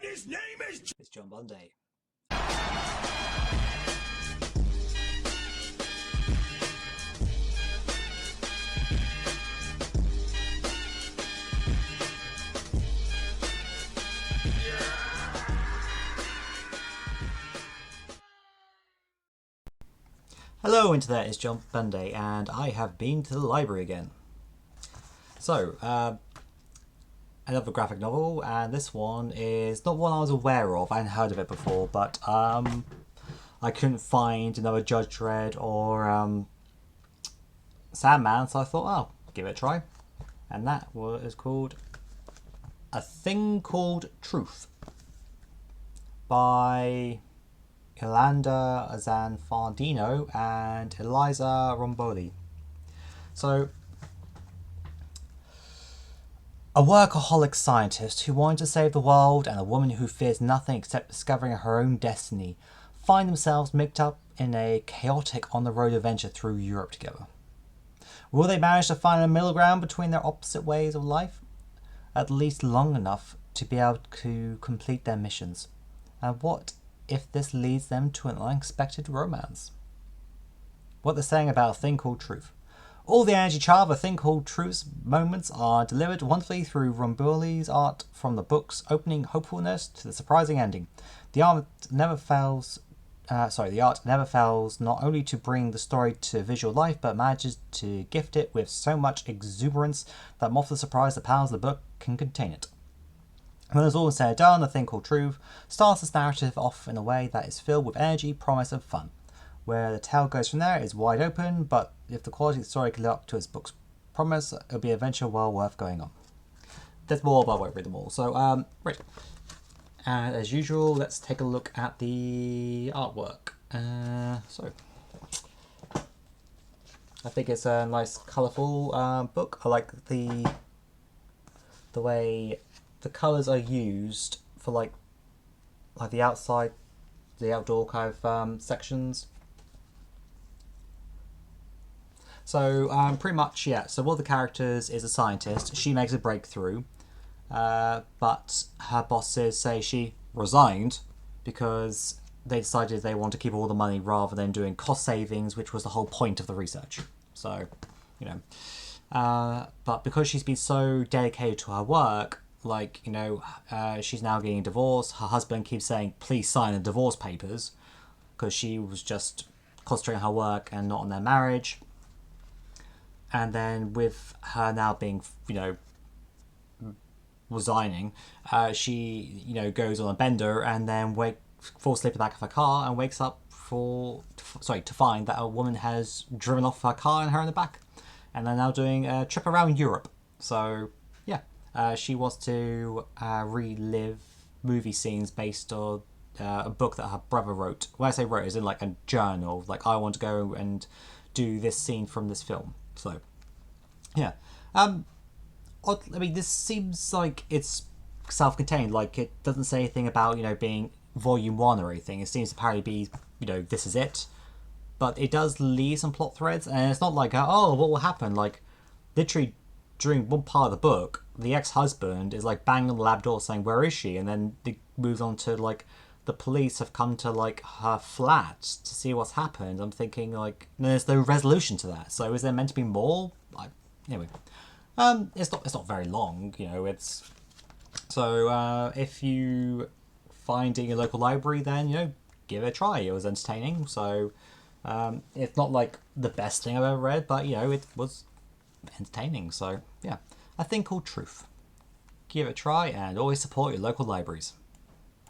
his name is... It's John Bunday. Hello Internet, it's John Bunday and I have been to the library again. So, another graphic novel, and this one is not one I was aware of. I hadn't heard of it before, but I couldn't find another Judge Dredd or Sandman, so I thought, oh, give it a try. And that was called A Thing Called Truth by Iolanda Zanfardino and Elisa Romboli. So, a workaholic scientist who wanted to save the world and a woman who fears nothing except discovering her own destiny find themselves mixed up in a chaotic on-the-road adventure through Europe together. Will they manage to find a middle ground between their opposite ways of life? At least long enough to be able to complete their missions. And what if this leads them to an unexpected romance? What they're saying about A Thing Called Truth. All the energy charm of A Thing Called Truth's moments are delivered wonderfully through Romboli's art, from the book's opening hopefulness to the surprising ending. The art never fails not only to bring the story to visual life, but manages to gift it with so much exuberance that moth the surprise the powers of the book can contain it. When it's all said and done, A Thing Called Truth starts this narrative off in a way that is filled with energy, promise, and fun. Where the tale goes from there is wide open, but if the quality of the story can live up to its book's promise, it'll be an adventure well worth going on. There's more, but I won't read them all. So, right. And as usual, let's take a look at the artwork. So, I think it's a nice, colourful book. I like the way the colours are used for like the outside, the outdoor kind of sections. So pretty much, yeah. So one of the characters is a scientist. She makes a breakthrough, but her bosses say she resigned because they decided they want to keep all the money rather than doing cost savings, which was the whole point of the research. So, you know, but because she's been so dedicated to her work, like, you know, she's now getting divorced. Her husband keeps saying, please sign the divorce papers, because she was just concentrating on her work and not on their marriage. And then with her now being, you know, resigning, she, you know, goes on a bender and then falls asleep in the back of her car and wakes up to find that a woman has driven off her car and her in the back. And they're now doing a trip around Europe. So, yeah. She wants to relive movie scenes based on a book that her brother wrote. When I say wrote, it's in like a journal. Like, I want to go and do this scene from this film. So, yeah. I mean, this seems like it's self-contained. Like, it doesn't say anything about, you know, being volume 1 or anything. It seems to apparently be, you know, this is it. But it does leave some plot threads, and it's not like, oh, what will happen? Like, literally, during one part of the book, the ex-husband is like banging on the lab door saying, where is she? And then it moves on to like, the police have come to like her flat to see what's happened. I'm thinking like, there's no resolution to that. So is there meant to be more? Anyway, it's not very long, you know. It's so if you find it in your local library, then, you know, give it a try. It was entertaining. So it's not like the best thing I've ever read, but, you know, it was entertaining. So yeah, A Thing Called Truth. Give it a try and always support your local libraries.